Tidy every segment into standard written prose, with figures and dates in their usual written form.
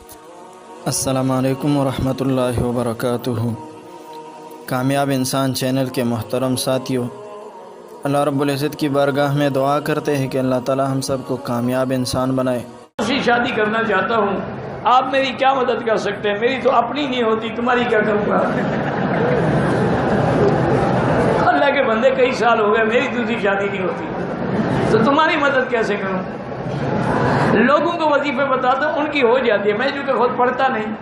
السلام علیکم ورحمۃ اللہ وبرکاتہ۔ کامیاب انسان چینل کے محترم ساتھیوں، اللہ رب العزت کی بارگاہ میں دعا کرتے ہیں کہ اللہ تعالی ہم سب کو کامیاب انسان بنائے۔ اسی شادی کرنا چاہتا ہوں، آپ میری کیا مدد کر سکتے ہیں؟ میری تو اپنی نہیں ہوتی، تمہاری کیا کروں گا؟ اللہ کے بندے کئی سال ہو گئے، میری دوسری شادی نہیں ہوتی تو تمہاری مدد کیسے کروں؟ لوگوں کو وظیفے بتاتا ہوں، ان کی ہو جاتی ہے، میں جو کہ خود پڑھتا نہیں۔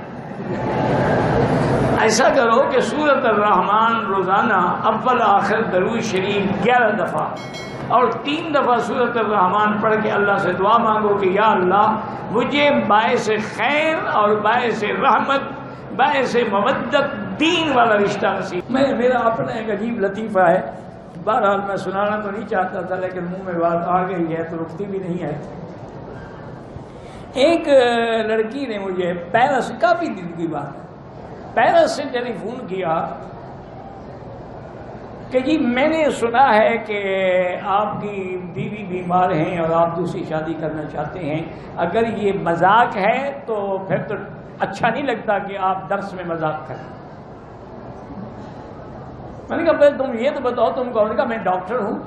ایسا کرو کہ سورۃ الرحمن روزانہ اول آخر درود شریف 11 دفعہ اور 3 دفعہ سورۃ الرحمن پڑھ کے اللہ سے دعا مانگو کہ یا اللہ مجھے باعث خیر اور باعث رحمت، باعث مودت دین والا رشتہ نصیب۔ میرا اپنا ایک عجیب لطیفہ ہے، بہرحال میں سنانا تو نہیں چاہتا تھا لیکن منہ میں بات آ گئی ہے تو رکتی بھی نہیں ہے۔ ایک لڑکی نے مجھے پیرس، کافی دن کی بات ہے، پیرس سے ٹیلی فون کیا کہ جی میں نے سنا ہے کہ آپ کی بیوی بیمار ہیں اور آپ دوسری شادی کرنا چاہتے ہیں، اگر یہ مذاق ہے تو پھر تو اچھا نہیں لگتا کہ آپ درس میں مذاق کریں۔ میں نے کہا پہلے تم یہ تو بتاؤ تم کون؟ نے کہا میں ڈاکٹر ہوں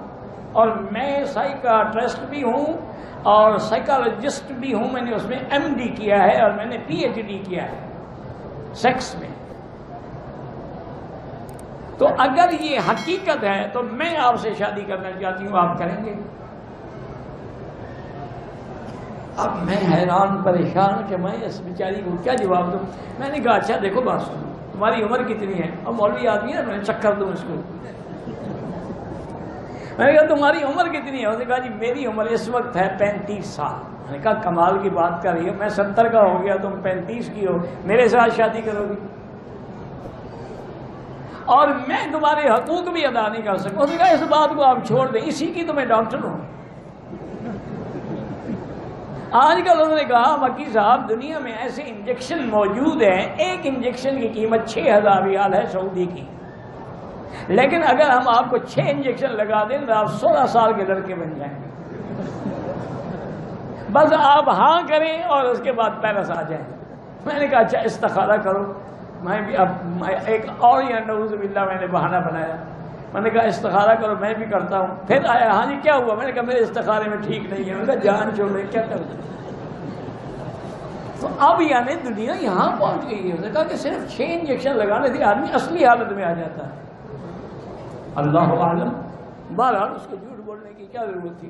اور میں سائیکاٹرسٹ بھی ہوں اور سائیکالوجسٹ بھی ہوں، میں نے اس میں ایم ڈی کیا ہے اور میں نے پی ایچ ڈی کیا ہے سیکس میں، تو اگر یہ حقیقت ہے تو میں آپ سے شادی کرنا چاہتی ہوں، آپ کریں گے؟ اب میں حیران پریشان کہ میں اس بیچاری کو کیا جواب دوں۔ میں نے کہا اچھا دیکھو بات سنو، تمہاری عمر کتنی ہے؟ اور مولوی آدمی ہے، میں چکر دوں اس کو۔ میں نے کہا تمہاری عمر کتنی ہے؟ اس نے کہا جی میری عمر اس وقت ہے 35 سال۔ میں نے کہا کمال کی بات کر رہی ہو، میں 70 کا ہو گیا، تم 35 کی ہو، میرے ساتھ شادی کرو گی اور میں تمہارے حقوق بھی ادا نہیں کر سکتا۔ اس نے کہا اس بات کو آپ چھوڑ دیں، اسی کی تو میں ڈاکٹر ہوں۔ آج کل انہوں نے کہا مکی صاحب دنیا میں ایسے انجیکشن موجود ہیں، ایک انجیکشن کی قیمت 6000 ریال ہے سعودی کی، لیکن اگر ہم آپ کو 6 انجیکشن لگا دیں تو آپ 16 سال کے لڑکے بن جائیں گے، بس آپ ہاں کریں اور اس کے بعد پیرس آ جائیں۔ میں نے کہا اچھا استخارہ کرو۔ میں بھی اب ایک اور یا نعوذ باللہ میں نے بہانہ بنایا، میں نے کہا استخارہ کرو، میں بھی کرتا ہوں۔ پھر آیا ہاں جی کیا ہوا؟ میں نے کہا میرے استخارے میں ٹھیک نہیں ہے۔ میں نے کہا جان چھوڑے کیا کر دیں؟ تو اب یعنی دنیا یہاں پہنچ گئی ہے۔ اس نے کہا کہ صرف 6 انجیکشن لگانے سے آدمی اصلی حالت میں آ جاتا ہے۔ اللہ عالم، بہرحال اس کو جھوٹ بولنے کی کیا ضرورت تھی؟